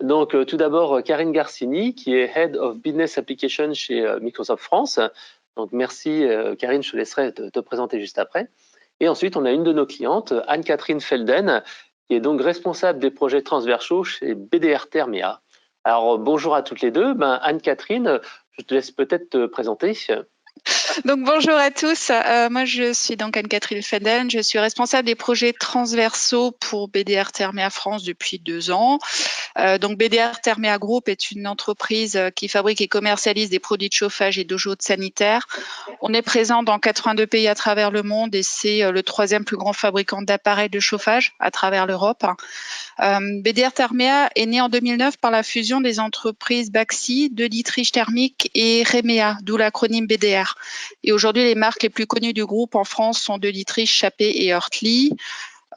Donc, tout d'abord, Karine Garcini, qui est Head of Business Application chez Microsoft France. Donc, merci, Karine, je te laisserai te présenter juste après. Et ensuite, on a une de nos clientes, Anne-Catherine Felden, qui est donc responsable des projets transversaux chez BDR Thermea. Alors, bonjour à toutes les deux. Anne-Catherine, je te laisse peut-être te présenter. Donc bonjour à tous, moi je suis donc Anne-Catherine Felden, je suis responsable des projets transversaux pour BDR Thermea France depuis 2 ans. Donc BDR Thermea Group est une entreprise qui fabrique et commercialise des produits de chauffage et d'eau chaude sanitaire. On est présent dans 82 pays à travers le monde et c'est le 3e plus grand fabricant d'appareils de chauffage à travers l'Europe. BDR Thermea est né en 2009 par la fusion des entreprises Baxi, De Dietrich Thermique et Remea, d'où l'acronyme BDR. Et aujourd'hui, les marques les plus connues du groupe en France sont De Dietrich, Chappée et Oertli.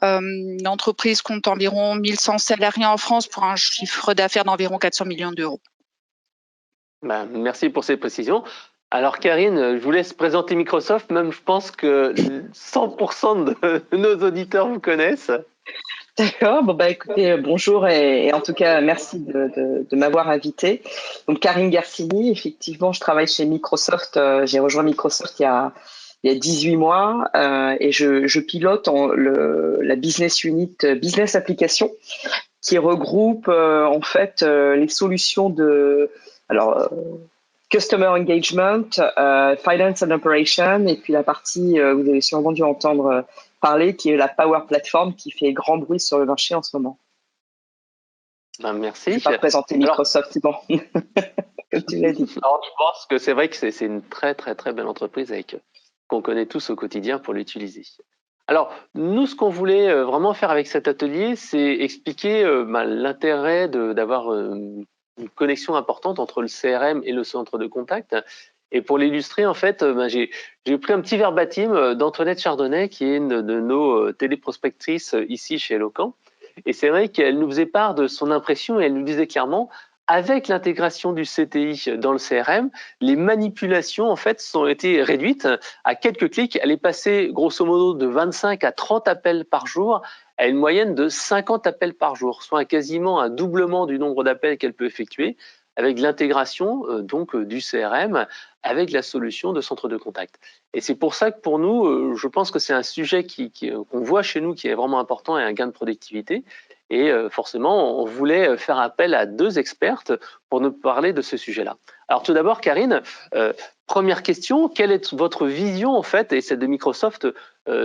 L'entreprise compte environ 1100 salariés en France pour un chiffre d'affaires d'environ 400 millions d'euros. Merci pour ces précisions. Alors Karine, je vous laisse présenter Microsoft, même je pense que 100% de nos auditeurs vous connaissent. D'accord, écoutez, bonjour et en tout cas merci de m'avoir invité. Donc Karine Garcini, effectivement je travaille chez Microsoft, j'ai rejoint Microsoft il y a 18 mois et je pilote la business unit Business Application qui regroupe en fait les solutions de Customer Engagement, Finance and Operation, et puis la partie, vous avez sûrement dû entendre parler, qui est la Power Platform, qui fait grand bruit sur le marché en ce moment. Merci. Je ne vais pas présenter Microsoft, bon, comme tu l'as dit. Alors, je pense que c'est vrai que c'est une très, très, très belle entreprise qu'on connaît tous au quotidien pour l'utiliser. Alors, nous, ce qu'on voulait vraiment faire avec cet atelier, c'est expliquer l'intérêt d'avoir une connexion importante entre le CRM et le centre de contact. Et pour l'illustrer, en fait, j'ai pris un petit verbatim d'Antoinette Chardonnay, qui est une de nos téléprospectrices ici chez Eloquent. Et c'est vrai qu'elle nous faisait part de son impression et elle nous disait clairement, avec l'intégration du CTI dans le CRM, les manipulations en fait ont été réduites à quelques clics. Elle est passée grosso modo de 25 à 30 appels par jour à une moyenne de 50 appels par jour, soit quasiment un doublement du nombre d'appels qu'elle peut effectuer avec l'intégration du CRM avec la solution de centre de contact. Et c'est pour ça que pour nous, je pense que c'est un sujet qu'on voit chez nous qui est vraiment important et un gain de productivité. Et forcément, on voulait faire appel à 2 expertes pour nous parler de ce sujet-là. Alors tout d'abord, Karine, première question, quelle est votre vision en fait, et celle de Microsoft,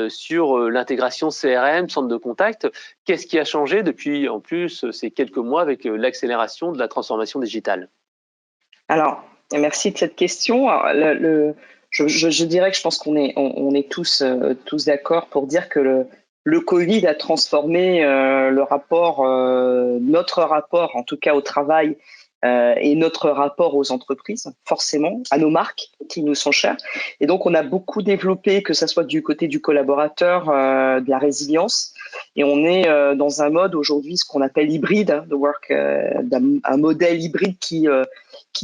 sur l'intégration CRM, centre de contact? Qu'est-ce qui a changé depuis, en plus, ces quelques mois avec l'accélération de la transformation digitale? Alors, merci de cette question. Alors, je dirais que je pense qu'on est tous d'accord pour dire que le Covid a transformé notre rapport, en tout cas au travail, et notre rapport aux entreprises, forcément, à nos marques qui nous sont chères. Et donc, on a beaucoup développé, que ce soit du côté du collaborateur, de la résilience. Et on est dans un mode aujourd'hui, ce qu'on appelle hybride, un modèle hybride qui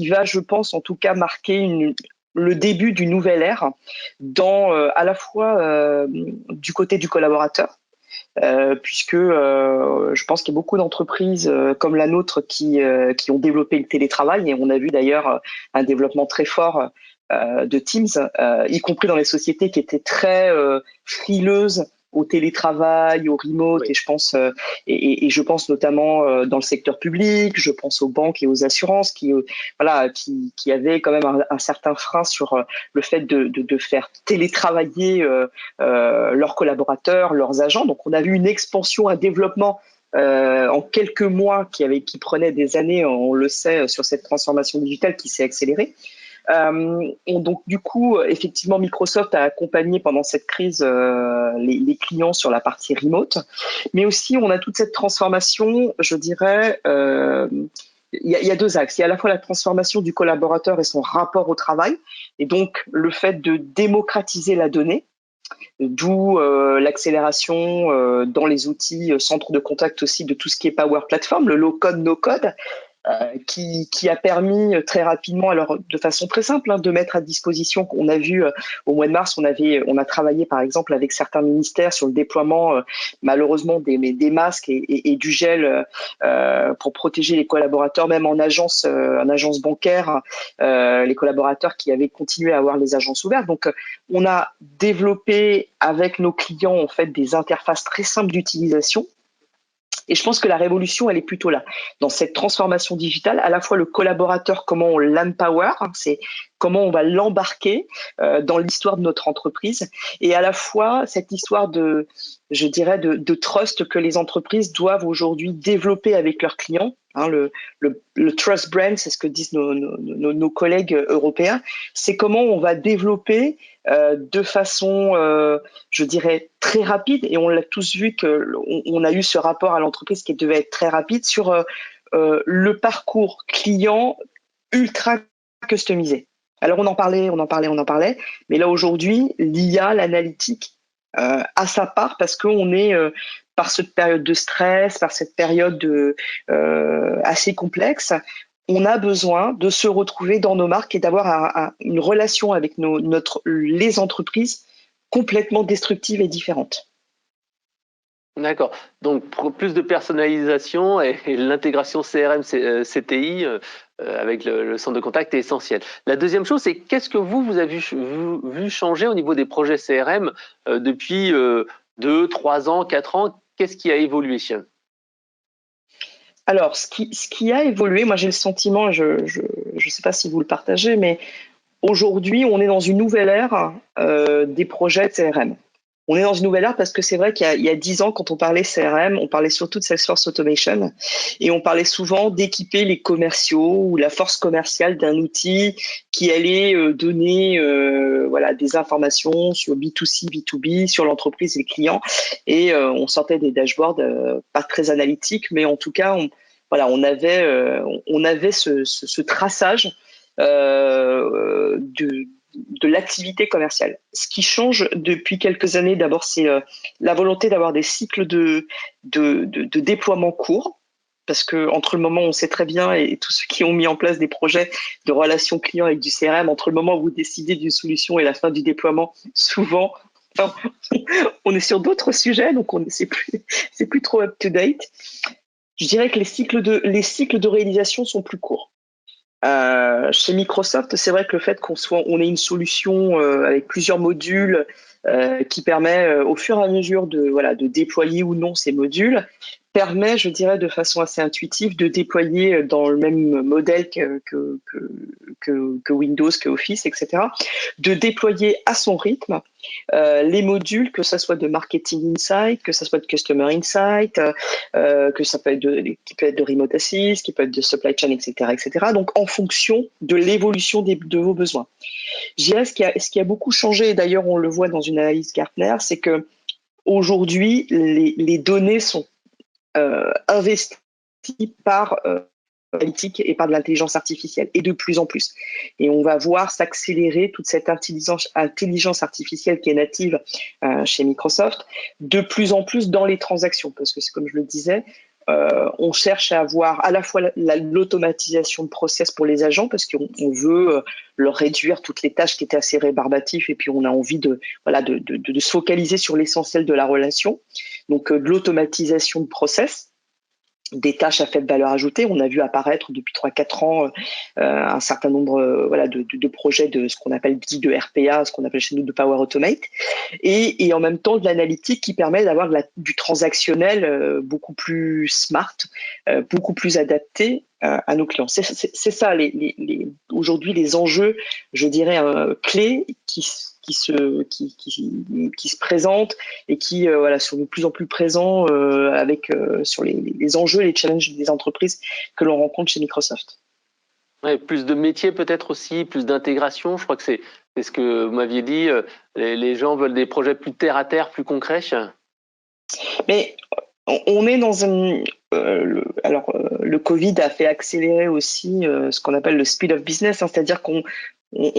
va, je pense, en tout cas, marquer le début d'une nouvelle ère à la fois du côté du collaborateur, puisque je pense qu'il y a beaucoup d'entreprises comme la nôtre qui ont développé le télétravail, et on a vu d'ailleurs un développement très fort de Teams, y compris dans les sociétés qui étaient très frileuses au télétravail, au remote, Oui. Et je pense notamment dans le secteur public, je pense aux banques et aux assurances qui avaient quand même un certain frein sur le fait de faire télétravailler leurs collaborateurs, leurs agents. Donc on a vu une expansion, un développement en quelques mois qui prenait des années, on le sait, sur cette transformation digitale qui s'est accélérée. Donc du coup, effectivement, Microsoft a accompagné pendant cette crise les clients sur la partie remote, mais aussi on a toute cette transformation, je dirais, il y a 2 axes. Il y a à la fois la transformation du collaborateur et son rapport au travail, et donc le fait de démocratiser la donnée, d'où l'accélération dans les outils centres de contact aussi de tout ce qui est Power Platform, le low code, no code. qui a permis très rapidement, alors de façon très simple, de mettre à disposition. On a vu au mois de mars, on a travaillé par exemple avec certains ministères sur le déploiement malheureusement des masques et du gel pour protéger les collaborateurs, même en agence bancaire, les collaborateurs qui avaient continué à avoir les agences ouvertes. Donc on a développé avec nos clients en fait des interfaces très simples d'utilisation. Et je pense que la révolution, elle est plutôt là, dans cette transformation digitale, à la fois le collaborateur, comment on l'empower, c'est comment on va l'embarquer dans l'histoire de notre entreprise, et à la fois cette histoire de, je dirais, de trust que les entreprises doivent aujourd'hui développer avec leurs clients. Le trust brand, c'est ce que disent nos collègues européens, c'est comment on va développer de façon, je dirais, très rapide, et on l'a tous vu qu'on a eu ce rapport à l'entreprise qui devait être très rapide sur le parcours client ultra customisé. Alors on en parlait, mais là aujourd'hui, l'IA, l'analytique, a sa part parce qu'on est par cette période de stress, par cette période assez complexe, on a besoin de se retrouver dans nos marques et d'avoir une relation avec les entreprises complètement destructives et différentes. D'accord. Donc, plus de personnalisation et l'intégration CRM, CTI avec le centre de contact est essentiel. La deuxième chose, c'est qu'est-ce que vous avez vu changer au niveau des projets CRM depuis 2, 3 ans, 4 ans? Qu'est-ce qui a évolué? Alors, ce qui a évolué, moi j'ai le sentiment, je ne sais pas si vous le partagez, mais aujourd'hui, on est dans une nouvelle ère des projets de CRM. On est dans une nouvelle ère parce que c'est vrai qu'il y a 10 ans, quand on parlait CRM, on parlait surtout de Salesforce Automation et on parlait souvent d'équiper les commerciaux ou la force commerciale d'un outil qui allait donner des informations sur B2C, B2B, sur l'entreprise et le client. Et on sortait des dashboards pas très analytiques, mais en tout cas, on avait ce traçage de l'activité commerciale. Ce qui change depuis quelques années, d'abord, c'est la volonté d'avoir des cycles de déploiement courts, parce que entre le moment où on sait très bien, et tous ceux qui ont mis en place des projets de relations clients avec du CRM, entre le moment où vous décidez d'une solution et la fin du déploiement, souvent, on est sur d'autres sujets, donc c'est plus trop up to date. Je dirais que les cycles de réalisation sont plus courts. Chez Microsoft, c'est vrai que le fait on ait une solution avec plusieurs modules qui permet au fur et à mesure de déployer ou non ces modules, permet, je dirais, de façon assez intuitive de déployer dans le même modèle que Windows, que Office, etc., de déployer à son rythme les modules, que ça soit de Marketing Insight, que ça soit de Customer Insight, que ça peut être qui peut être de Remote Assist, qui peut être de Supply Chain, etc., etc. Donc, en fonction de l'évolution de vos besoins. Je dirais ce qui a beaucoup changé, et d'ailleurs, on le voit dans une analyse Gartner, c'est que aujourd'hui, les données sont investies par l'analytique et par de l'intelligence artificielle, et de plus en plus. Et on va voir s'accélérer toute cette intelligence artificielle qui est native chez Microsoft, de plus en plus dans les transactions, parce que c'est comme je le disais, on cherche à avoir à la fois l'automatisation de process pour les agents, parce qu'on veut leur réduire toutes les tâches qui étaient assez rébarbatives, et puis on a envie de se focaliser sur l'essentiel de la relation. Donc de l'automatisation de process, des tâches à faible valeur ajoutée. On a vu apparaître depuis 3-4 ans un certain nombre de projets de ce qu'on appelle de RPA, ce qu'on appelle chez nous de Power Automate, et en même temps de l'analytique qui permet d'avoir du transactionnel beaucoup plus smart, beaucoup plus adapté à nos clients. C'est ça aujourd'hui les enjeux, je dirais, clés qui se présentent et qui sont de plus en plus présents sur les enjeux et les challenges des entreprises que l'on rencontre chez Microsoft. Ouais, plus de métiers peut-être aussi, plus d'intégration. Je crois que c'est ce que vous m'aviez dit. Les gens veulent des projets plus terre à terre, plus concrets. Mais on est dans le Covid a fait accélérer aussi ce qu'on appelle le speed of business, c'est-à-dire qu'on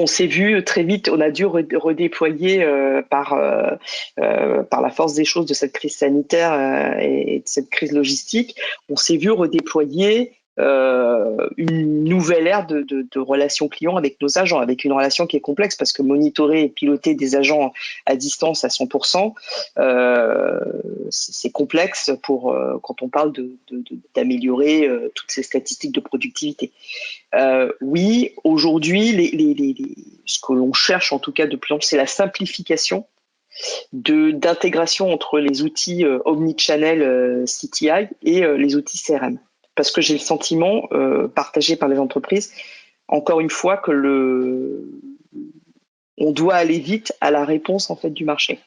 s'est vu très vite, on a dû redéployer par la force des choses de cette crise sanitaire et de cette crise logistique, on s'est vu redéployer une nouvelle ère de relations clients avec nos agents, avec une relation qui est complexe parce que monitorer et piloter des agents à distance à 100%, c'est complexe pour quand on parle d'améliorer toutes ces statistiques de productivité. Oui, aujourd'hui, ce que l'on cherche en tout cas de plus en plus, c'est la simplification d'intégration entre les outils omnichannel CTI et les outils CRM. Parce que j'ai le sentiment, partagé par les entreprises, encore une fois, que on doit aller vite à la réponse en fait du marché.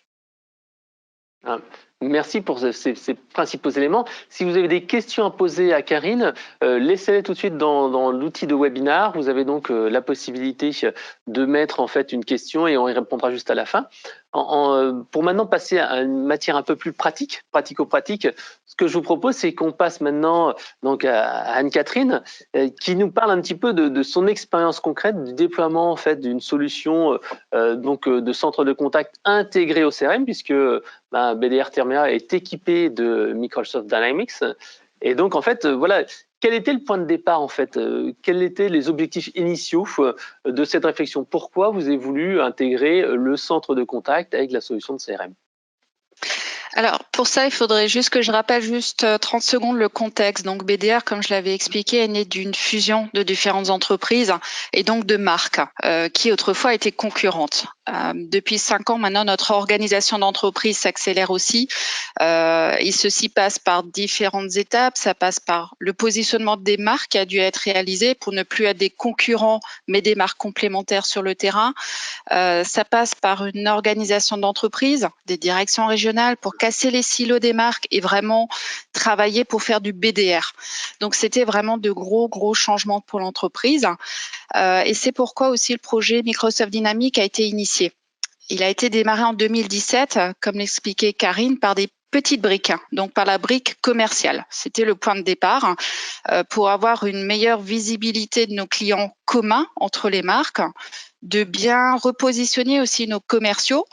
Ah, merci pour ces principaux éléments. Si vous avez des questions à poser à Karine, laissez-les tout de suite dans l'outil de webinar. Vous avez donc la possibilité de mettre en fait une question et on y répondra juste à la fin. Pour maintenant passer à une matière un peu plus pratico-pratique, ce que je vous propose, c'est qu'on passe maintenant donc à Anne-Catherine, qui nous parle un petit peu de son expérience concrète du déploiement en fait d'une solution de centre de contact intégré au CRM, puisque BDR Termea est équipé de Microsoft Dynamics. Et donc en fait, voilà. Quel était le point de départ en fait? Quels étaient les objectifs initiaux de cette réflexion? Pourquoi vous avez voulu intégrer le centre de contact avec la solution de CRM? Alors, pour ça, il faudrait juste que je rappelle juste 30 secondes le contexte. Donc, BDR, comme je l'avais expliqué, est né d'une fusion de différentes entreprises et donc de marques qui autrefois étaient concurrentes. Depuis 5 ans maintenant, notre organisation d'entreprise s'accélère aussi. Et ceci passe par différentes étapes. Ça passe par le positionnement des marques qui a dû être réalisé pour ne plus être des concurrents, mais des marques complémentaires sur le terrain. Ça passe par une organisation d'entreprise, des directions régionales pour casser les silos des marques et vraiment travailler pour faire du BDR. Donc, c'était vraiment de gros changements pour l'entreprise. Et c'est pourquoi aussi le projet Microsoft Dynamics a été initié. Il a été démarré en 2017, comme l'expliquait Karine, par des petites briques, donc par la brique commerciale. C'était le point de départ pour avoir une meilleure visibilité de nos clients communs entre les marques, de bien repositionner aussi nos commerciaux,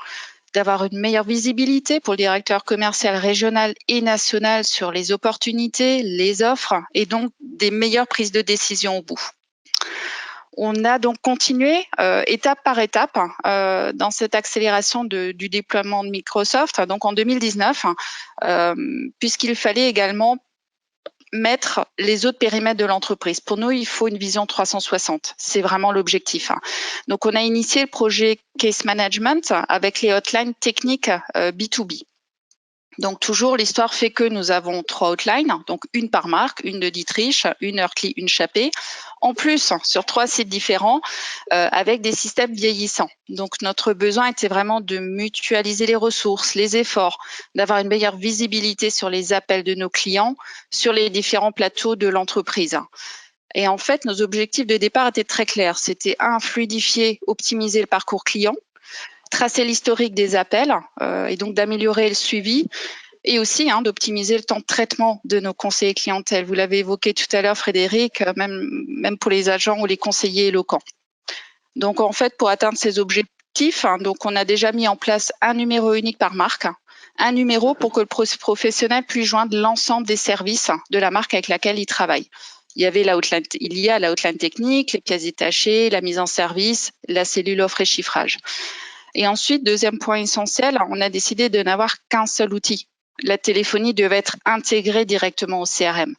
d'avoir une meilleure visibilité pour le directeur commercial régional et national sur les opportunités, les offres et donc des meilleures prises de décision au bout. On a donc continué étape par étape dans cette accélération du déploiement de Microsoft. Donc en 2019, puisqu'il fallait également mettre les autres périmètres de l'entreprise. Pour nous, il faut une vision 360. C'est vraiment l'objectif. Donc, on a initié le projet Case Management avec les hotlines techniques B2B. Donc, toujours, l'histoire fait que nous avons 3 hotlines, donc une par marque, une de Dietrich, une Heurtli, une Chappé. En plus, sur 3 sites différents, avec des systèmes vieillissants. Donc, notre besoin était vraiment de mutualiser les ressources, les efforts, d'avoir une meilleure visibilité sur les appels de nos clients, sur les différents plateaux de l'entreprise. Et en fait, nos objectifs de départ étaient très clairs. C'était fluidifier, optimiser le parcours client, tracer l'historique des appels et donc d'améliorer le suivi et aussi d'optimiser le temps de traitement de nos conseillers clientèle. Vous l'avez évoqué tout à l'heure, Frédéric, même pour les agents ou les conseillers éloquents. Donc, en fait, pour atteindre ces objectifs, donc on a déjà mis en place un numéro unique par marque, un numéro pour que le professionnel puisse joindre l'ensemble des services de la marque avec laquelle il travaille. Il y a la hotline technique, les pièces détachées, la mise en service, la cellule offre et chiffrage. Et ensuite, deuxième point essentiel, on a décidé de n'avoir qu'un seul outil. La téléphonie devait être intégrée directement au CRM.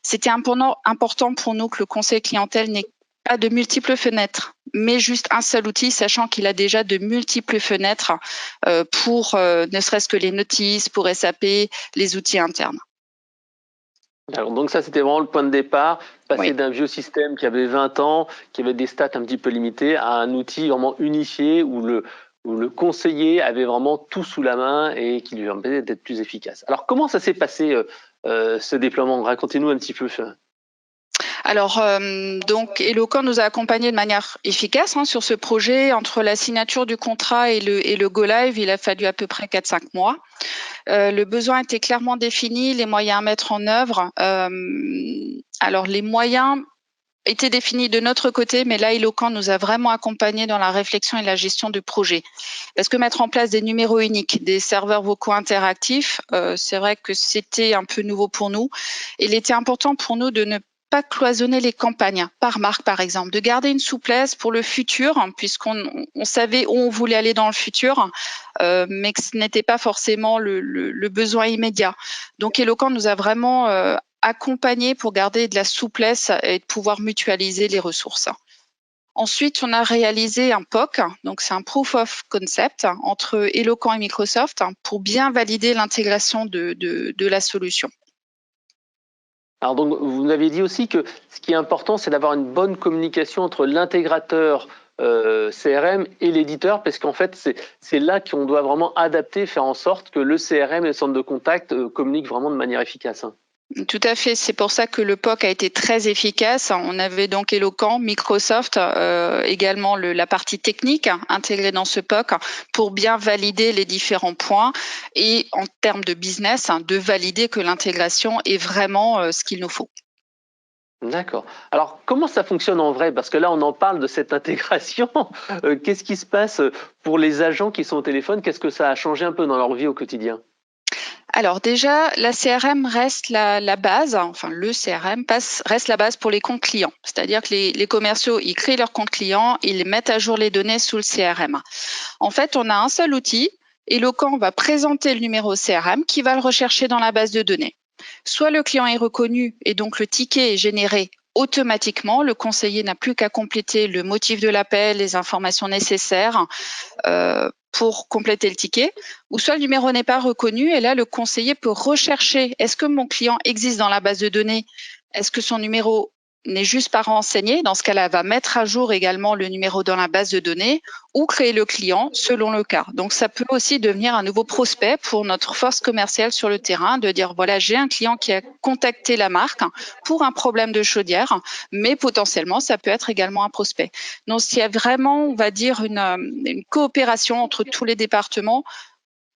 C'était important pour nous que le conseil clientèle n'ait pas de multiples fenêtres, mais juste un seul outil, sachant qu'il a déjà de multiples fenêtres pour ne serait-ce que les notices, pour SAP, les outils internes. Alors, donc ça, c'était vraiment le point de départ, passer d'un vieux système qui avait 20 ans, qui avait des stats un petit peu limitées, à un outil vraiment unifié où le conseiller avait vraiment tout sous la main et qui lui permettait d'être plus efficace. Alors, comment ça s'est passé, ce déploiement? Racontez-nous un petit peu. Alors, donc, Eloquent nous a accompagnés de manière efficace sur ce projet. Entre la signature du contrat et le Go Live, il a fallu à peu près 4-5 mois. Le besoin était clairement défini, les moyens à mettre en œuvre. Alors, les moyens étaient définis de notre côté, mais là, Eloquent nous a vraiment accompagnés dans la réflexion et la gestion du projet. Parce que mettre en place des numéros uniques, des serveurs vocaux interactifs, c'est vrai que c'était un peu nouveau pour nous. Et il était important pour nous de ne pas cloisonner les campagnes par marque, par exemple, de garder une souplesse pour le futur, puisqu'on savait où on voulait aller dans le futur, mais que ce n'était pas forcément le besoin immédiat. Donc, Eloquent nous a vraiment accompagnés pour garder de la souplesse et de pouvoir mutualiser les ressources. Ensuite, on a réalisé un POC, donc c'est un Proof of Concept entre Eloquent et Microsoft pour bien valider l'intégration de la solution. Alors donc, vous avez dit aussi que ce qui est important, c'est d'avoir une bonne communication entre l'intégrateur CRM et l'éditeur, parce qu'en fait, c'est là qu'on doit vraiment adapter, faire en sorte que le CRM et le centre de contact communiquent vraiment de manière efficace. Tout à fait, c'est pour ça que le POC a été très efficace. On avait donc Eloquent, Microsoft, également la partie technique intégrée dans ce POC pour bien valider les différents points et en termes de business, de valider que l'intégration est vraiment ce qu'il nous faut. D'accord. Alors, comment ça fonctionne en vrai? Parce que là, on en parle de cette intégration. Qu'est-ce qui se passe pour les agents qui sont au téléphone? Qu'est-ce que ça a changé un peu dans leur vie au quotidien? Alors déjà, la CRM reste la base, enfin le CRM reste la base pour les comptes clients. C'est-à-dire que les commerciaux, ils créent leurs comptes clients, ils mettent à jour les données sous le CRM. En fait, on a un seul outil, Eloquent va présenter le numéro au CRM qui va le rechercher dans la base de données. Soit le client est reconnu et donc le ticket est généré automatiquement, le conseiller n'a plus qu'à compléter le motif de l'appel, les informations nécessaires pour compléter le ticket, ou soit le numéro n'est pas reconnu et là le conseiller peut rechercher est-ce que mon client existe dans la base de données, est-ce que son numéro n'est juste pas renseigné, dans ce cas-là elle va mettre à jour également le numéro dans la base de données ou créer le client selon le cas. Donc ça peut aussi devenir un nouveau prospect pour notre force commerciale sur le terrain, de dire voilà j'ai un client qui a contacté la marque pour un problème de chaudière, mais potentiellement ça peut être également un prospect. Donc s'il y a vraiment, on va dire, une coopération entre tous les départements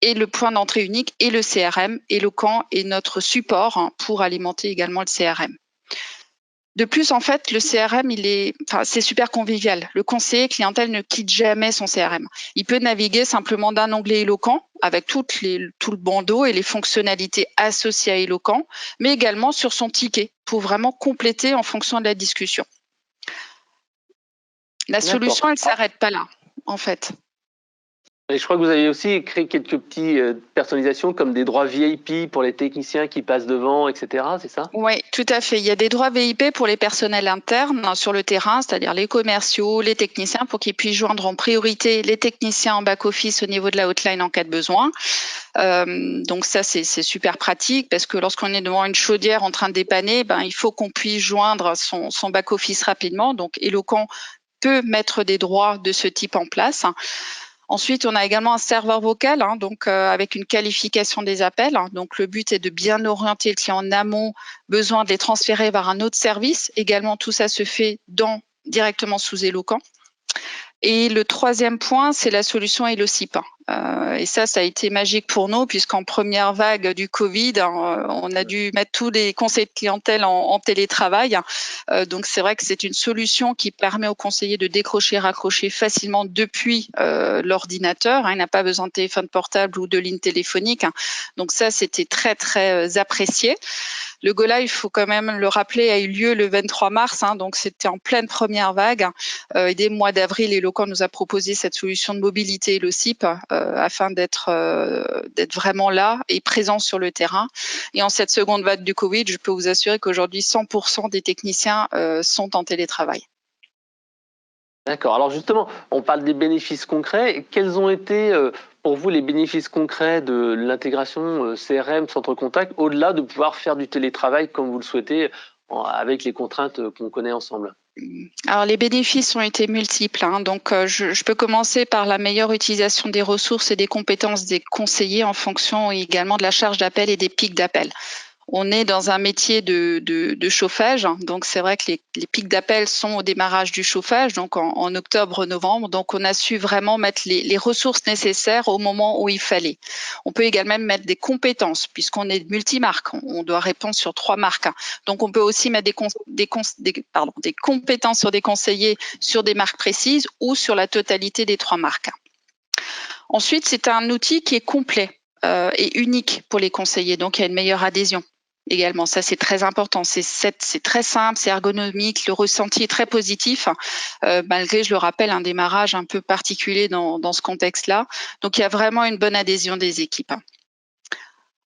et le point d'entrée unique et le CRM, Eloquent et notre support pour alimenter également le CRM. De plus, en fait, le CRM, c'est super convivial. Le conseiller clientèle ne quitte jamais son CRM. Il peut naviguer simplement d'un onglet Eloquent avec tout le bandeau et les fonctionnalités associées à Eloquent, mais également sur son ticket pour vraiment compléter en fonction de la discussion. La solution, elle ne s'arrête pas là, en fait. Et je crois que vous avez aussi créé quelques petites personnalisations comme des droits VIP pour les techniciens qui passent devant, etc. C'est ça? Oui, tout à fait. Il y a des droits VIP pour les personnels internes sur le terrain, c'est-à-dire les commerciaux, les techniciens, pour qu'ils puissent joindre en priorité les techniciens en back-office au niveau de la hotline en cas de besoin. Donc ça, c'est super pratique parce que lorsqu'on est devant une chaudière en train de dépanner, il faut qu'on puisse joindre son back-office rapidement. Donc Eloquent peut mettre des droits de ce type en place. Ensuite, on a également un serveur vocal, donc avec une qualification des appels. Donc, le but est de bien orienter le client en amont, besoin de les transférer vers un autre service. Également, tout ça se fait directement sous Eloquent. Et le troisième point, c'est la solution HelloSip. Et ça a été magique pour nous, puisqu'en première vague du Covid, on a dû mettre tous les conseils de clientèle en télétravail. Donc, c'est vrai que c'est une solution qui permet aux conseillers de décrocher, raccrocher facilement depuis l'ordinateur. Il n'a pas besoin de téléphone portable ou de ligne téléphonique. Donc, ça, c'était très, très apprécié. Le Go Live, il faut quand même le rappeler, a eu lieu le 23 mars, donc c'était en pleine première vague. Et dès le mois d'avril, Eloquent nous a proposé cette solution de mobilité HelloSip afin d'être vraiment là et présent sur le terrain. Et en cette seconde vague du Covid, je peux vous assurer qu'aujourd'hui, 100% des techniciens sont en télétravail. D'accord. Alors justement, on parle des bénéfices concrets. Quels ont été pour vous les bénéfices concrets de l'intégration CRM, centre contact, au-delà de pouvoir faire du télétravail comme vous le souhaitez, avec les contraintes qu'on connaît ensemble? Alors les bénéfices ont été multiples, donc je peux commencer par la meilleure utilisation des ressources et des compétences des conseillers en fonction également de la charge d'appel et des pics d'appel. On est dans un métier de chauffage, donc c'est vrai que les pics d'appel sont au démarrage du chauffage, donc en octobre-novembre. Donc on a su vraiment mettre les ressources nécessaires au moment où il fallait. On peut également mettre des compétences, puisqu'on est multimarque, on doit répondre sur 3 marques. Donc on peut aussi mettre des compétences sur des conseillers sur des marques précises ou sur la totalité des 3 marques. Ensuite, c'est un outil qui est complet et unique pour les conseillers, donc il y a une meilleure adhésion. également. Ça, c'est très important. C'est très simple, c'est ergonomique, le ressenti est très positif, malgré, je le rappelle, un démarrage un peu particulier dans ce contexte-là. Donc, il y a vraiment une bonne adhésion des équipes.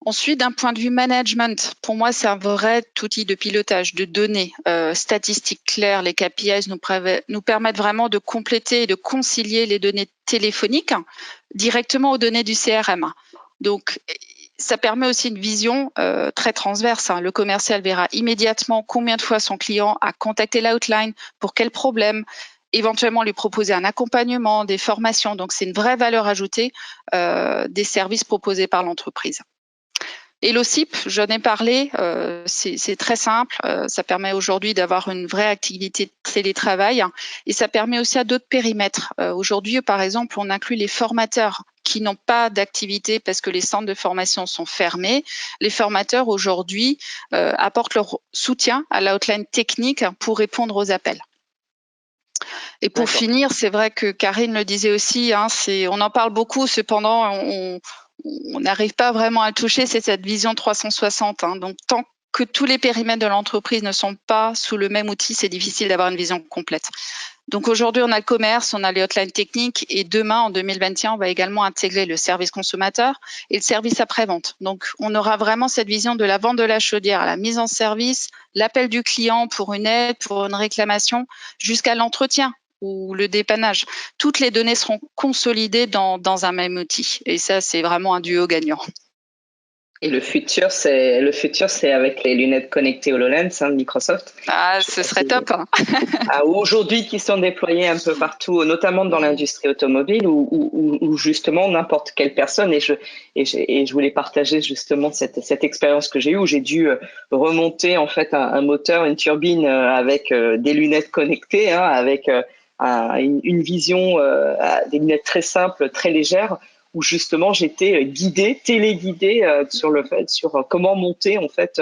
Ensuite, d'un point de vue management, pour moi, c'est un vrai outil de pilotage de données, statistiques claires. Les KPIs nous permettent vraiment de compléter et de concilier les données téléphoniques directement aux données du CRM. Donc, ça permet aussi une vision très transverse. Le commercial verra immédiatement combien de fois son client a contacté l'outline, pour quel problème, éventuellement lui proposer un accompagnement, des formations. Donc, c'est une vraie valeur ajoutée des services proposés par l'entreprise. Et l'OSIP, j'en ai parlé, c'est très simple. Ça permet aujourd'hui d'avoir une vraie activité de télétravail et ça permet aussi à d'autres périmètres. Aujourd'hui, par exemple, on inclut les formateurs qui n'ont pas d'activité parce que les centres de formation sont fermés. Les formateurs aujourd'hui apportent leur soutien à l'outline technique pour répondre aux appels. Et pour finir, c'est vrai que Karine le disait aussi, on en parle beaucoup, cependant, on n'arrive pas vraiment à le toucher, c'est cette vision 360. Donc, tant que tous les périmètres de l'entreprise ne sont pas sous le même outil, c'est difficile d'avoir une vision complète. Donc, aujourd'hui, on a le commerce, on a les hotlines techniques et demain, en 2021, on va également intégrer le service consommateur et le service après-vente. Donc, on aura vraiment cette vision de la vente de la chaudière à la mise en service, l'appel du client pour une aide, pour une réclamation, jusqu'à l'entretien ou le dépannage. Toutes les données seront consolidées dans un même outil. Et ça, c'est vraiment un duo gagnant. Et le futur, c'est avec les lunettes connectées HoloLens de Microsoft. Ah, ce serait top. Aujourd'hui, qui sont déployées un peu partout, notamment dans l'industrie automobile, où justement n'importe quelle personne, et je voulais partager justement cette expérience que j'ai eue, où j'ai dû remonter en fait un moteur, une turbine avec des lunettes connectées, avec une vision, des lunettes très simples, très légères, où justement j'étais téléguidée sur comment monter en fait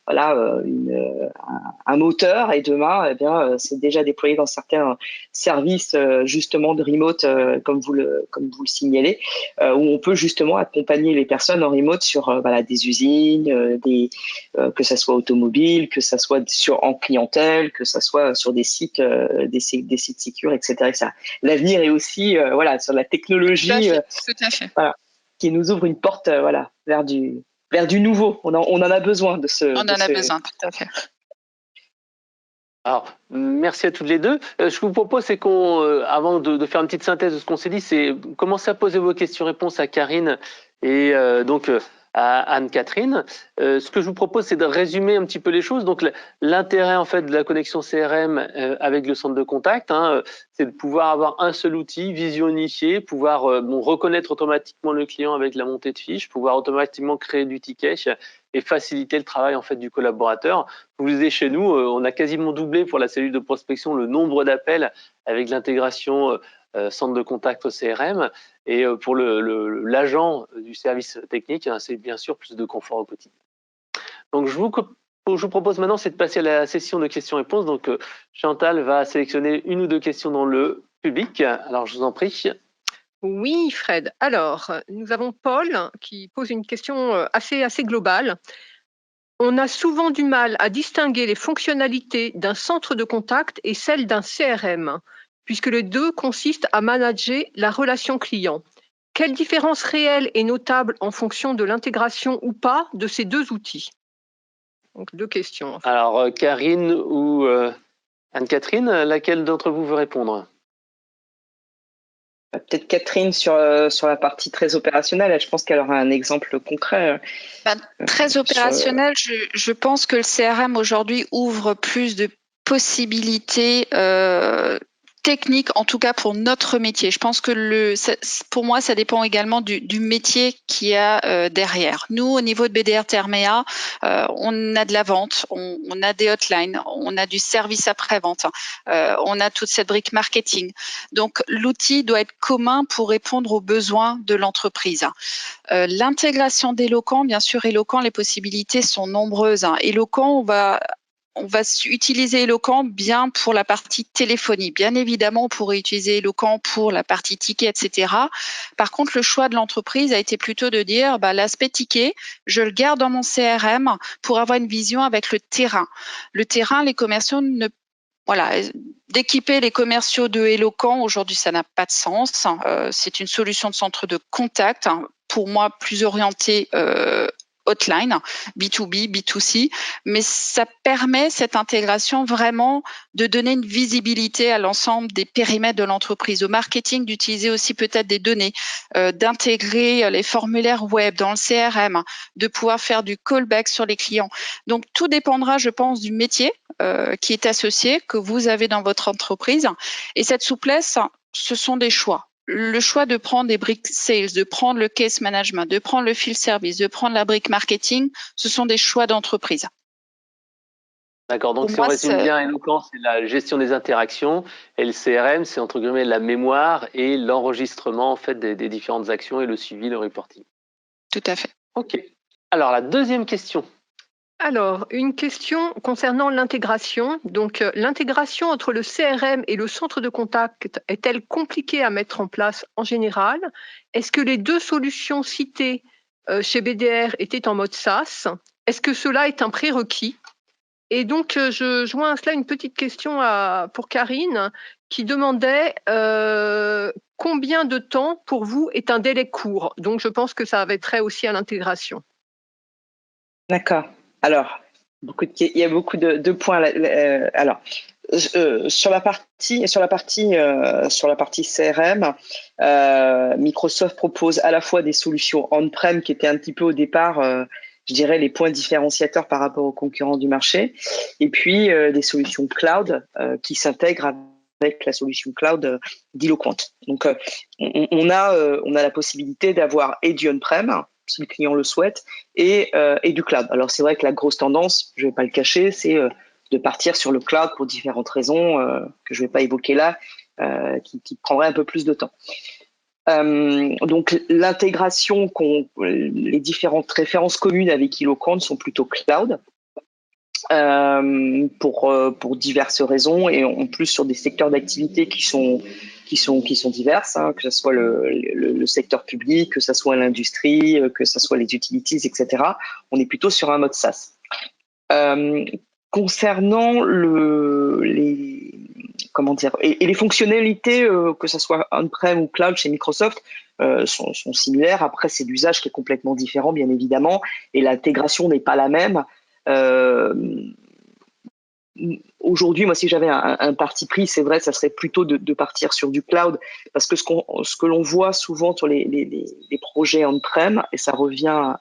un moteur, et demain c'est déjà déployé dans certains services justement de remote comme vous le signalez, où on peut justement accompagner les personnes en remote sur des usines, que ça soit automobile, que ça soit en clientèle, que ça soit sur des sites sites sécures, etc. L'avenir est aussi sur la technologie. Tout à fait. Voilà, qui nous ouvre une porte vers du nouveau. On en a besoin de ce. On en a besoin, tout à fait. Alors, merci à toutes les deux. Ce que je vous propose, c'est avant de faire une petite synthèse de ce qu'on s'est dit, c'est commencer à poser vos questions-réponses à Karine et donc à Anne-Catherine. Ce que je vous propose, c'est de résumer un petit peu les choses. Donc, l'intérêt en fait de la connexion CRM avec le centre de contact, c'est de pouvoir avoir un seul outil, vision unifiée, pouvoir reconnaître automatiquement le client avec la montée de fiches, pouvoir automatiquement créer du ticket et faciliter le travail en fait du collaborateur. Vous le disiez, chez nous, on a quasiment doublé pour la cellule de prospection le nombre d'appels avec l'intégration centre de contact au CRM. Et pour l'agent du service technique, c'est bien sûr plus de confort au quotidien. Donc, je vous propose maintenant, c'est de passer à la session de questions-réponses. Donc, Chantal va sélectionner une ou deux questions dans le public. Alors, je vous en prie. Oui, Fred. Alors, nous avons Paul qui pose une question assez globale. On a souvent du mal à distinguer les fonctionnalités d'un centre de contact et celles d'un CRM, puisque les deux consistent à manager la relation client. Quelle différence réelle est notable en fonction de l'intégration ou pas de ces deux outils? Donc, deux questions. Alors, Karine ou Anne-Catherine, laquelle d'entre vous veut répondre? Peut-être Catherine sur la partie très opérationnelle. Je pense qu'elle aura un exemple concret. Très opérationnel, je pense que le CRM aujourd'hui ouvre plus de possibilités techniques, en tout cas pour notre métier. Je pense que pour moi, ça dépend également du métier qu'il y a derrière. Nous, au niveau de BDR Therméa, on a de la vente, on a des hotlines, on a du service après-vente, on a toute cette brique marketing. Donc, l'outil doit être commun pour répondre aux besoins de l'entreprise. L'intégration d'Eloquent, bien sûr, Eloquent, les possibilités sont nombreuses. Eloquent, on va on va utiliser Eloquent bien pour la partie téléphonie. Bien évidemment, on pourrait utiliser Eloquent pour la partie ticket, etc. Par contre, le choix de l'entreprise a été plutôt de dire l'aspect ticket, je le garde dans mon CRM pour avoir une vision avec le terrain. Le terrain, les commerciaux d'équiper les commerciaux de Eloquent, aujourd'hui, ça n'a pas de sens. C'est une solution de centre de contact, pour moi, plus orientée hotline, B2B, B2C, mais ça permet cette intégration vraiment de donner une visibilité à l'ensemble des périmètres de l'entreprise, au marketing d'utiliser aussi peut-être des données, d'intégrer les formulaires web dans le CRM, de pouvoir faire du callback sur les clients. Donc tout dépendra, je pense, du métier qui est associé, que vous avez dans votre entreprise. Et cette souplesse, ce sont des choix. Le choix de prendre des briques sales, de prendre le case management, de prendre le field service, de prendre la brique marketing, ce sont des choix d'entreprise. D'accord, donc si on résume bien, Eloquent, c'est la gestion des interactions, et le CRM, c'est entre guillemets la mémoire et l'enregistrement en fait des différentes actions et le suivi, le reporting. Tout à fait. Ok. Alors la deuxième question. Alors, une question concernant l'intégration. Donc, l'intégration entre le CRM et le centre de contact est-elle compliquée à mettre en place en général? Est-ce que les deux solutions citées chez BDR étaient en mode SaaS? Est-ce que cela est un prérequis? Et donc, je joins à cela une petite question pour Karine qui demandait combien de temps pour vous est un délai court? Donc, je pense que ça avait trait aussi à l'intégration. D'accord. Alors, il y a beaucoup de points là. Alors, sur la partie CRM, Microsoft propose à la fois des solutions on-prem qui étaient un petit peu au départ, je dirais, les points différenciateurs par rapport aux concurrents du marché, et puis des solutions cloud qui s'intègrent avec la solution cloud d'Eloquent. Donc, on a la possibilité d'avoir et du on-prem, si le client le souhaite, et du cloud. Alors, c'est vrai que la grosse tendance, je ne vais pas le cacher, c'est de partir sur le cloud pour différentes raisons que je ne vais pas évoquer là, qui prendraient un peu plus de temps. Donc, l'intégration, les différentes références communes avec Eloquent sont plutôt cloud. Pour diverses raisons, et en plus sur des secteurs d'activité qui sont diverses, que ce soit le secteur public, que ce soit l'industrie, que ce soit les utilities, etc. On est plutôt sur un mode SaaS. Concernant les fonctionnalités, que ce soit on-prem ou cloud chez Microsoft, sont similaires. Après, c'est l'usage qui est complètement différent, bien évidemment, et l'intégration n'est pas la même. Aujourd'hui, moi, si j'avais un parti pris, c'est vrai, ça serait plutôt de partir sur du cloud, parce que ce que l'on voit souvent sur les projets on-prem, et ça revient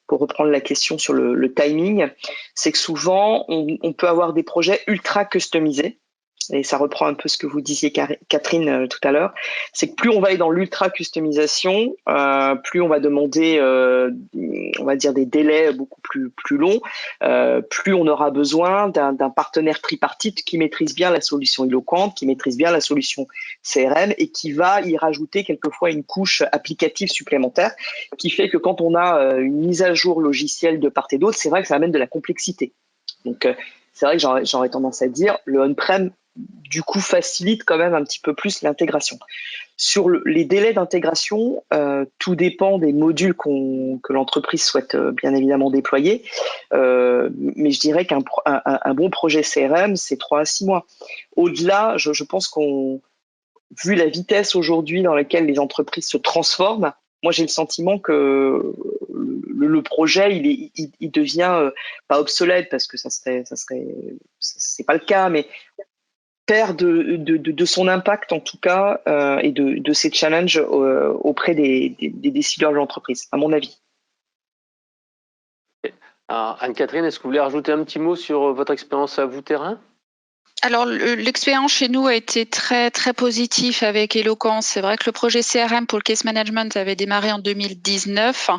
pour reprendre la question sur le timing, c'est que souvent, on peut avoir des projets ultra customisés. Et ça reprend un peu ce que vous disiez, Catherine, tout à l'heure, c'est que plus on va aller dans l'ultra customisation, plus on va demander, on va dire, des délais beaucoup plus longs, plus on aura besoin d'un partenaire tripartite qui maîtrise bien la solution Eloquent, qui maîtrise bien la solution CRM, et qui va y rajouter quelquefois une couche applicative supplémentaire, qui fait que quand on a une mise à jour logicielle de part et d'autre, c'est vrai que ça amène de la complexité. Donc, c'est vrai que j'aurais tendance à dire, le on-prem, du coup, facilite quand même un petit peu plus l'intégration. Sur les délais d'intégration, tout dépend des modules que l'entreprise souhaite bien évidemment déployer. Mais je dirais qu'un bon projet CRM, c'est 3 à 6 mois. Au-delà, je pense vu la vitesse aujourd'hui dans laquelle les entreprises se transforment, moi j'ai le sentiment que le projet il devient pas obsolète, parce que c'est pas le cas, mais perd de son impact en tout cas, et de ses challenges auprès des décideurs de l'entreprise, à mon avis. Alors, Anne-Catherine, est-ce que vous voulez rajouter un petit mot sur votre expérience à vous terrain? Alors, l'expérience chez nous a été très, très positive avec Eloquence. C'est vrai que le projet CRM pour le case management avait démarré en 2019.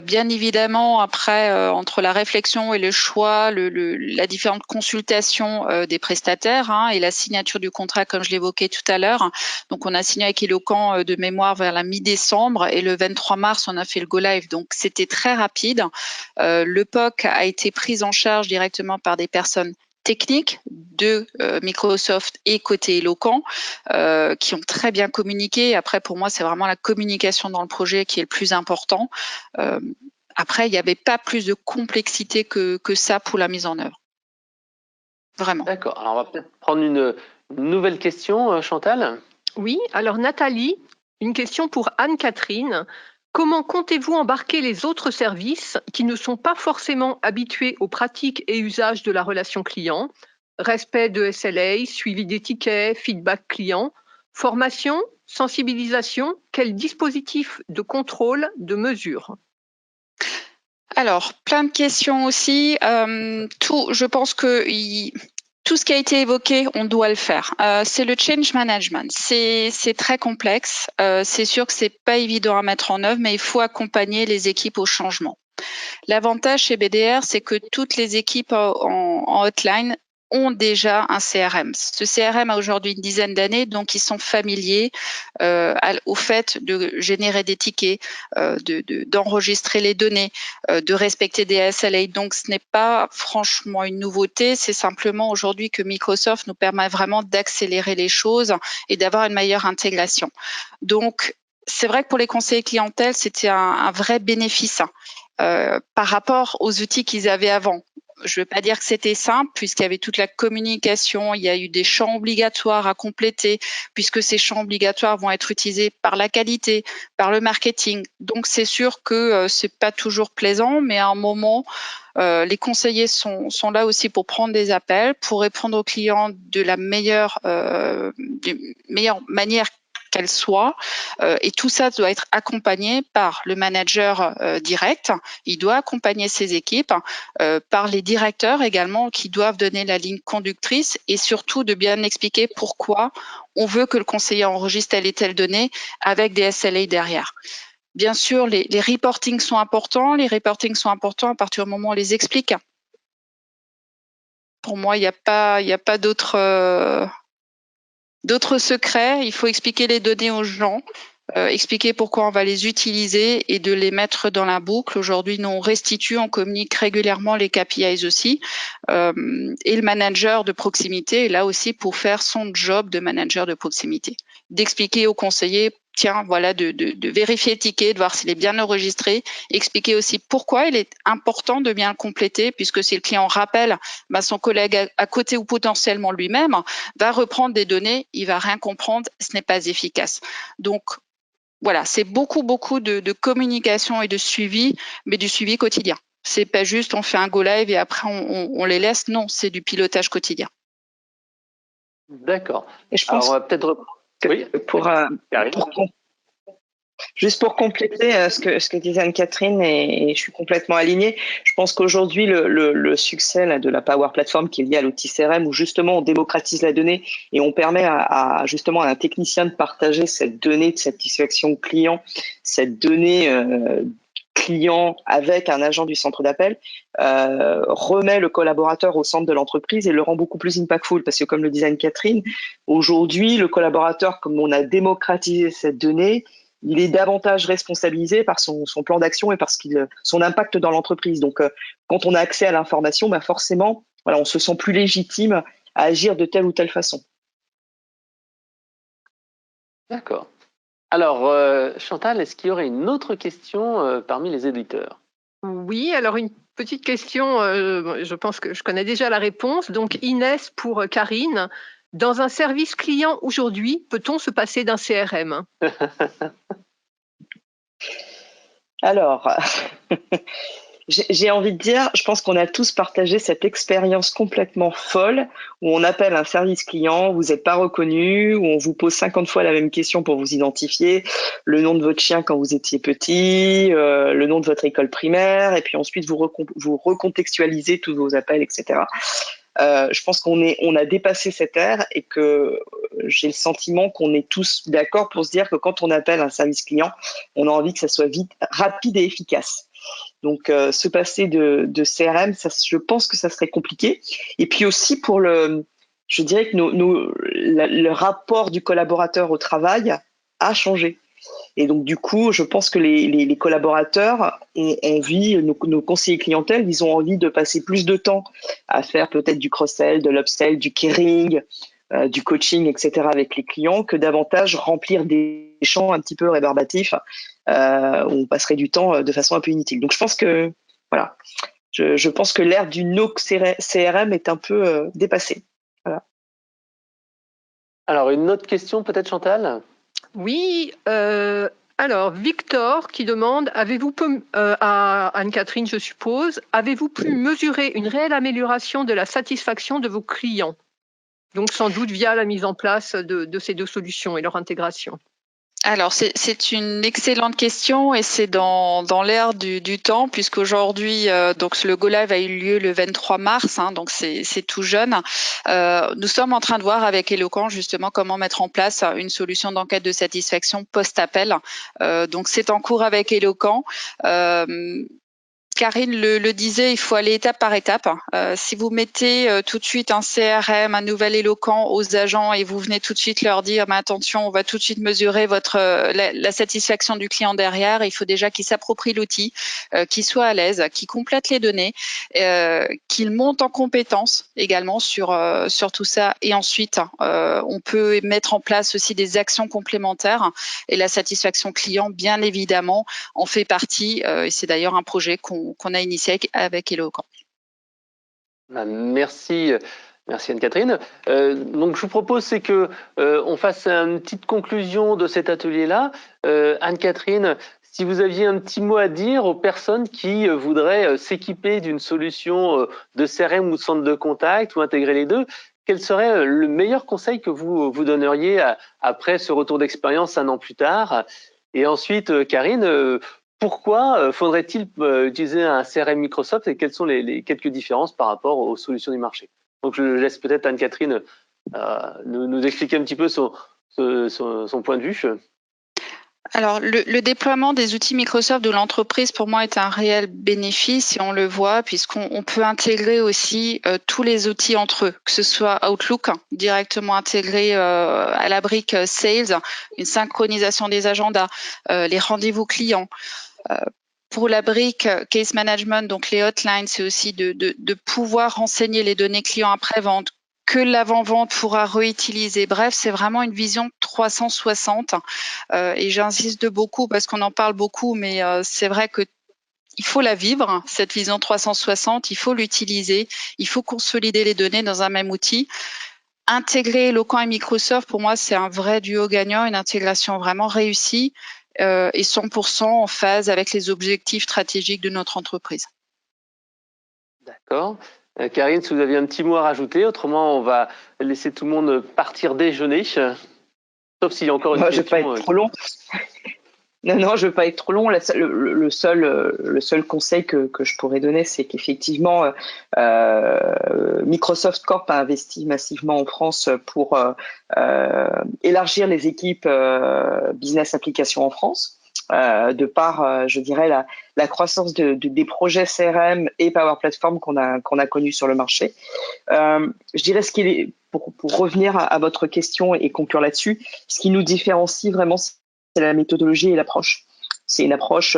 Bien évidemment, après, entre la réflexion et le choix, la différente consultation des prestataires et la signature du contrat, comme je l'évoquais tout à l'heure. Donc, on a signé avec Eloquent de mémoire vers la mi-décembre et le 23 mars, on a fait le go live. Donc, c'était très rapide. Le POC a été pris en charge directement par des personnes techniques de Microsoft et côté Eloquent qui ont très bien communiqué. Après, pour moi, c'est vraiment la communication dans le projet qui est le plus important. Après, il n'y avait pas plus de complexité que ça pour la mise en œuvre. Vraiment. D'accord. Alors, on va peut-être prendre une nouvelle question, Chantal. Oui, alors Nathalie, une question pour Anne-Catherine. Comment comptez-vous embarquer les autres services qui ne sont pas forcément habitués aux pratiques et usages de la relation client? Respect de SLA, suivi des tickets, feedback client, formation, sensibilisation, quel dispositif de contrôle, de mesure? Alors, plein de questions aussi. Je pense que tout ce qui a été évoqué, on doit le faire. C'est le change management. C'est très complexe. C'est sûr que c'est pas évident à mettre en œuvre, mais il faut accompagner les équipes au changement. L'avantage chez BDR, c'est que toutes les équipes en hotline ont déjà un CRM. Ce CRM a aujourd'hui une dizaine d'années, donc ils sont familiers au fait de générer des tickets, d'enregistrer les données, de respecter des SLA. Donc ce n'est pas franchement une nouveauté, c'est simplement aujourd'hui que Microsoft nous permet vraiment d'accélérer les choses et d'avoir une meilleure intégration. Donc c'est vrai que pour les conseillers clientèle, c'était un vrai bénéfice. Par rapport aux outils qu'ils avaient avant. Je ne veux pas dire que c'était simple, puisqu'il y avait toute la communication, il y a eu des champs obligatoires à compléter, puisque ces champs obligatoires vont être utilisés par la qualité, par le marketing. Donc c'est sûr que c'est pas toujours plaisant, mais à un moment, les conseillers sont là aussi pour prendre des appels, pour répondre aux clients de la meilleure manière qu'elle soit, et tout ça doit être accompagné par le manager direct. Il doit accompagner ses équipes, par les directeurs également qui doivent donner la ligne conductrice et surtout de bien expliquer pourquoi on veut que le conseiller enregistre telle et telle donnée avec des SLA derrière. Bien sûr, les reportings sont importants. Les reportings sont importants à partir du moment où on les explique. Pour moi, il n'y a pas d'autres secrets. Il faut expliquer les données aux gens, expliquer pourquoi on va les utiliser et de les mettre dans la boucle. Aujourd'hui, nous, on restitue, on communique régulièrement les KPIs aussi. Et le manager de proximité est là aussi pour faire son job de manager de proximité. D'expliquer aux conseillers, tiens, voilà, de vérifier le ticket, de voir s'il est bien enregistré. Expliquer aussi pourquoi il est important de bien le compléter, puisque si le client rappelle, son collègue à côté ou potentiellement lui-même va reprendre des données, il va rien comprendre, ce n'est pas efficace. Donc, voilà, c'est beaucoup de communication et de suivi, mais du suivi quotidien. C'est pas juste on fait un go live et après on les laisse. Non, c'est du pilotage quotidien. D'accord. Et je pense Alors, on va peut-être juste pour compléter ce que disait Anne-Catherine, et je suis complètement alignée, je pense qu'aujourd'hui, le succès là, de la Power Platform qui est lié à l'outil CRM, où justement on démocratise la donnée et on permet justement à un technicien de partager cette donnée de satisfaction client, cette donnée client avec un agent du centre d'appel, remet le collaborateur au centre de l'entreprise et le rend beaucoup plus impactful, parce que comme le disait Anne-Catherine, aujourd'hui, le collaborateur, comme on a démocratisé cette donnée, il est davantage responsabilisé par son plan d'action et par son impact dans l'entreprise. Donc, quand on a accès à l'information, forcément, voilà, on se sent plus légitime à agir de telle ou telle façon. D'accord. Alors, Chantal, est-ce qu'il y aurait une autre question parmi les éditeurs? Oui, alors une petite question, je pense que je connais déjà la réponse. Donc Inès pour Karine. Dans un service client aujourd'hui, peut-on se passer d'un CRM? Alors, j'ai envie de dire, je pense qu'on a tous partagé cette expérience complètement folle où on appelle un service client, vous n'êtes pas reconnu, où on vous pose 50 fois la même question pour vous identifier, le nom de votre chien quand vous étiez petit, le nom de votre école primaire, et puis ensuite vous recontextualisez tous vos appels, etc. je pense qu'on a dépassé cette ère et que j'ai le sentiment qu'on est tous d'accord pour se dire que quand on appelle un service client, on a envie que ça soit vite, rapide et efficace. Donc, se passer de CRM, ça, je pense que ça serait compliqué. Et puis aussi je dirais que le rapport du collaborateur au travail a changé. Et donc, du coup, je pense que les collaborateurs ont envie, nos conseillers clientèle, ils ont envie de passer plus de temps à faire peut-être du cross-sell, de l'upsell, du caring, du coaching, etc. avec les clients, que davantage remplir des champs un petit peu rébarbatifs où on passerait du temps de façon un peu inutile. Donc, je pense que, voilà, je pense que l'ère du no CRM est un peu dépassée. Voilà. Alors, une autre question peut-être, Chantal ? Oui, alors Victor qui demande, à Anne-Catherine je suppose, avez-vous pu mesurer une réelle amélioration de la satisfaction de vos clients? Donc sans doute via la mise en place de ces deux solutions et leur intégration. Alors, c'est une excellente question et c'est dans l'air du temps puisqu'aujourd'hui, donc le Go Live a eu lieu le 23 mars, donc c'est tout jeune. Nous sommes en train de voir avec Eloquent justement comment mettre en place une solution d'enquête de satisfaction post-appel. Donc c'est en cours avec Eloquent. Karine le disait, il faut aller étape par étape. Si vous mettez tout de suite un CRM, un nouvel Eloquent aux agents et vous venez tout de suite leur dire mais attention, on va tout de suite mesurer la satisfaction du client derrière, il faut déjà qu'il s'approprie l'outil, qu'il soit à l'aise, qu'il complète les données, qu'il monte en compétences également sur tout ça. Et ensuite, on peut mettre en place aussi des actions complémentaires. Et la satisfaction client, bien évidemment, en fait partie. Et c'est d'ailleurs un projet qu'on a initié avec Eloquent. Merci Anne-Catherine. Donc je vous propose c'est que on fasse une petite conclusion de cet atelier-là. Anne-Catherine, si vous aviez un petit mot à dire aux personnes qui voudraient s'équiper d'une solution de CRM ou de centre de contact ou intégrer les deux, quel serait le meilleur conseil que vous donneriez après ce retour d'expérience 1 an plus tard? Et ensuite, Karine, pourquoi faudrait-il utiliser un CRM Microsoft et quelles sont les quelques différences par rapport aux solutions du marché? Donc, je laisse peut-être Anne-Catherine nous expliquer un petit peu son point de vue. Alors, le déploiement des outils Microsoft de l'entreprise, pour moi, est un réel bénéfice et on le voit puisqu'on peut intégrer aussi tous les outils entre eux, que ce soit Outlook, directement intégré à la brique Sales, une synchronisation des agendas, les rendez-vous clients. Pour la brique Case Management, donc les hotlines, c'est aussi de pouvoir renseigner les données clients après-vente, que l'avant-vente pourra réutiliser. Bref, c'est vraiment une vision 360 et j'insiste beaucoup parce qu'on en parle beaucoup, mais c'est vrai que il faut la vivre, cette vision 360, il faut l'utiliser, il faut consolider les données dans un même outil. Intégrer Eloquent et Microsoft, pour moi, c'est un vrai duo gagnant, une intégration vraiment réussie et 100% en phase avec les objectifs stratégiques de notre entreprise. D'accord. Karine, si vous aviez un petit mot à rajouter, autrement on va laisser tout le monde partir déjeuner, sauf s'il y a encore une question. Je ne vais pas être trop long. Non, je ne veux pas être trop long. Le seul conseil que je pourrais donner, c'est qu'effectivement, Microsoft Corp a investi massivement en France pour élargir les équipes business application en France. De par, je dirais, la croissance des projets CRM et Power Platform qu'on a connus sur le marché. Je dirais pour revenir à votre question et conclure là-dessus, ce qui nous différencie vraiment, c'est la méthodologie et l'approche. C'est une approche,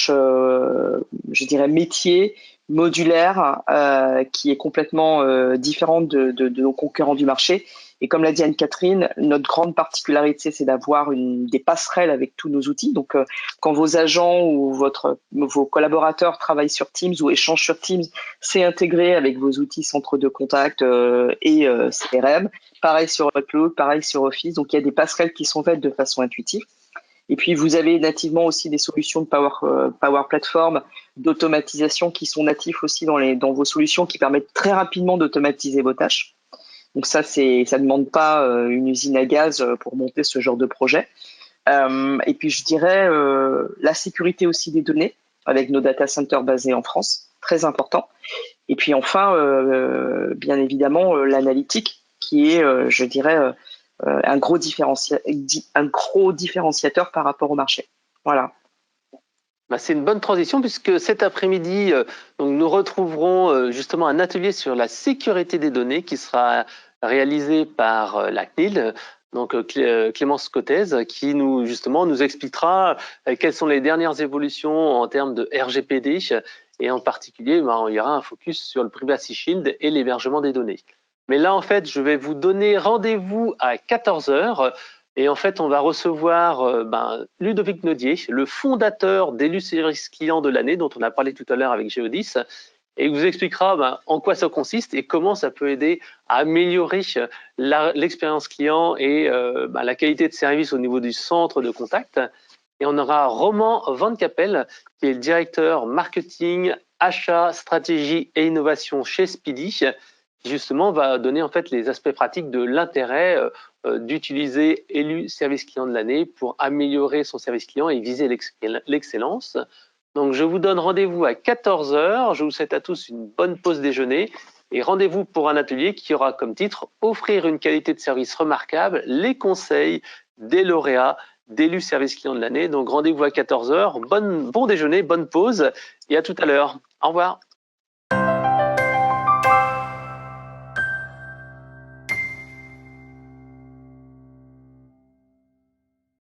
je dirais, métier, modulaire, qui est complètement différente de nos concurrents du marché. Et comme l'a dit Anne-Catherine, notre grande particularité, c'est d'avoir des passerelles avec tous nos outils. Donc, quand vos agents ou vos collaborateurs travaillent sur Teams ou échangent sur Teams, c'est intégré avec vos outils centres de contact et CRM. Pareil sur Outlook, pareil sur Office. Donc, il y a des passerelles qui sont faites de façon intuitive. Et puis, vous avez nativement aussi des solutions de Power Platform, d'automatisation qui sont natifs aussi dans vos solutions qui permettent très rapidement d'automatiser vos tâches. Donc ça demande pas une usine à gaz pour monter ce genre de projet. Et puis je dirais la sécurité aussi des données avec nos data centers basés en France, très important. Et puis enfin, bien évidemment, l'analytique, qui est, je dirais, un gros différenciateur par rapport au marché. Voilà. Bah, c'est une bonne transition puisque cet après-midi, donc nous retrouverons justement un atelier sur la sécurité des données qui sera réalisé par la CNIL, donc Clémence Cottez, qui nous justement nous expliquera quelles sont les dernières évolutions en termes de RGPD et en particulier, il y aura un focus sur le Privacy Shield et l'hébergement des données. Mais là, en fait, je vais vous donner rendez-vous à 14 h. Et en fait, on va recevoir Ludovic Nodier, le fondateur d'Élu Service Client de l'année, dont on a parlé tout à l'heure avec Géodis, et il vous expliquera en quoi ça consiste et comment ça peut aider à améliorer l'expérience client et la qualité de service au niveau du centre de contact. Et on aura Roman Van Capel, qui est le directeur marketing, achat, stratégie et innovation chez Speedy, qui justement va donner en fait les aspects pratiques de l'intérêt d'utiliser Élu Service Client de l'année pour améliorer son service client et viser l'excellence. Donc je vous donne rendez-vous à 14 h. Je vous souhaite à tous une bonne pause déjeuner et rendez-vous pour un atelier qui aura comme titre « Offrir une qualité de service remarquable, les conseils des lauréats d'Élu Service Client de l'année ». Donc rendez-vous à 14 h. Bon déjeuner, bonne pause et à tout à l'heure. Au revoir.